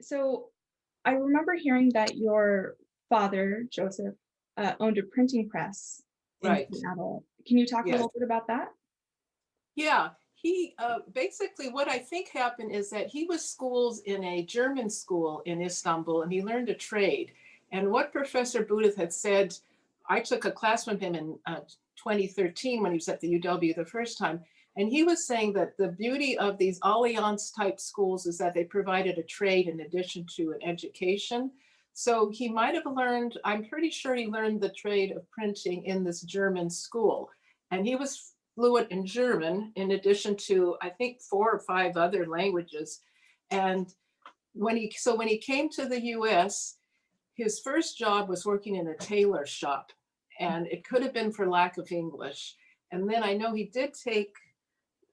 So I remember hearing that your father, Joseph, owned a printing press in Right. Seattle. Can you talk a Yes. little bit about that? Yeah. He basically what I think happened is that he was schooled in a German school in Istanbul and he learned a trade. And what Professor Booth had said, I took a class from him in 2013 when he was at the UW the first time. And he was saying that the beauty of these Allianz type schools is that they provided a trade in addition to an education. So he might have learned, I'm pretty sure he learned the trade of printing in this German school. And he was fluent in German, in addition to, I think, 4 or 5 other languages. And when he came to the US, his first job was working in a tailor shop. And it could have been for lack of English. And then I know he did take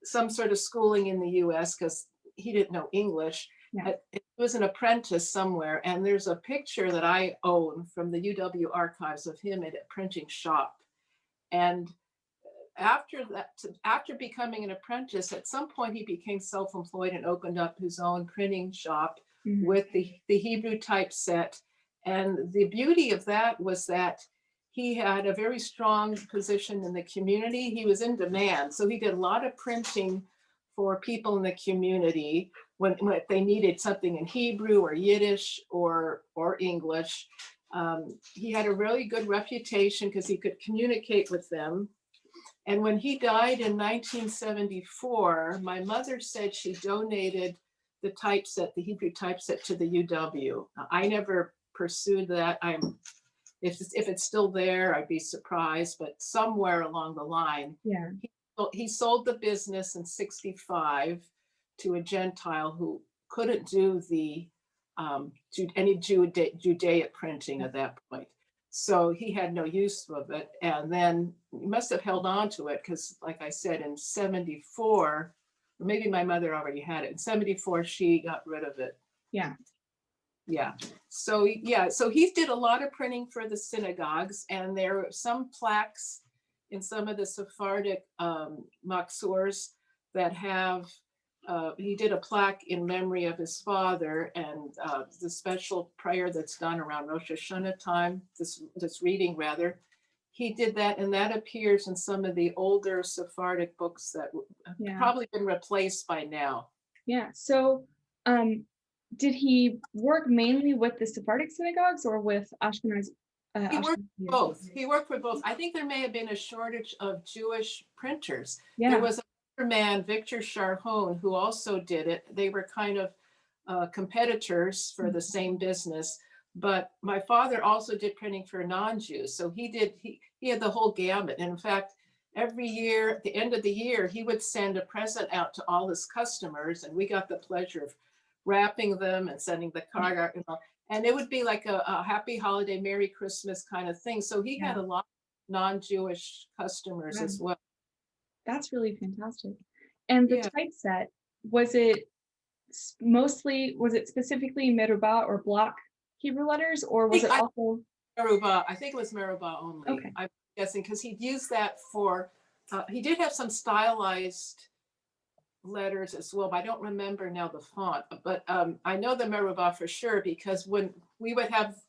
some sort of schooling in the US because he didn't know English. Yeah. It was an apprentice somewhere. And there's a picture that I own from the UW archives of him at a printing shop. And after becoming an apprentice, at some point he became self-employed and opened up his own printing shop Mhm. with the Hebrew typeset. And the beauty of that was that he had a very strong position in the community. He was in demand. So he did a lot of printing for people in the community when they needed something in Hebrew or Yiddish or English. He had a really good reputation because he could communicate with them. And when he died in 1974, my mother said she donated the typeset, the Hebrew typeset, to the UW. I never pursued that. If it's still there, I'd be surprised, but somewhere along the line, Yeah. he sold the business in 65 to a Gentile who couldn't do any Judaic printing at that point. So he had no use of it. And then he must have held on to it because, like I said, in 74, or maybe my mother already had it. In 74, she got rid of it. Yeah. Yeah. So he did a lot of printing for the synagogues, and there are some plaques in some of the Sephardic maksurs that have. He did a plaque in memory of his father, and the special prayer that's done around Rosh Hashanah time. This reading rather, he did that, and that appears in some of the older Sephardic books that have Yeah. probably been replaced by now. Yeah. So, did he work mainly with the Sephardic synagogues or with He worked Ashkenazi? for both. He worked for both. I think there may have been a shortage of Jewish printers. There Yeah. was another man, Victor Charhon, who also did it. They were kind of competitors for the same business. But my father also did printing for non-Jews. So he had the whole gamut. And in fact, every year, at the end of the year, he would send a present out to all his customers, and we got the pleasure of wrapping them and sending the card out. And it would be like a happy holiday, Merry Christmas kind of thing. So he had Yeah. a lot of non-Jewish customers Wow. as well. That's really fantastic. And the Yeah, typeset, was it was it specifically Merubah or block Hebrew letters, or was it I also Merubah. I think it was Merubah only. okay. I'm guessing because he'd use that for. He did have some stylized letters as well, but I don't remember now the font. But I know the Merubah for sure because when we would have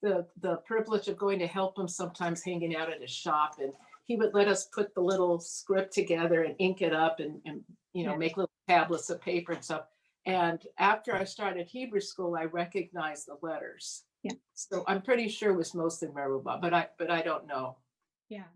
the privilege of going to help him sometimes hanging out at his shop, and he would let us put the little script together and ink it up and Yeah. make little tablets of paper and stuff. And after I started Hebrew school, I recognized the letters. Yeah. So I'm pretty sure it was mostly Merubah, but I don't know. Yeah.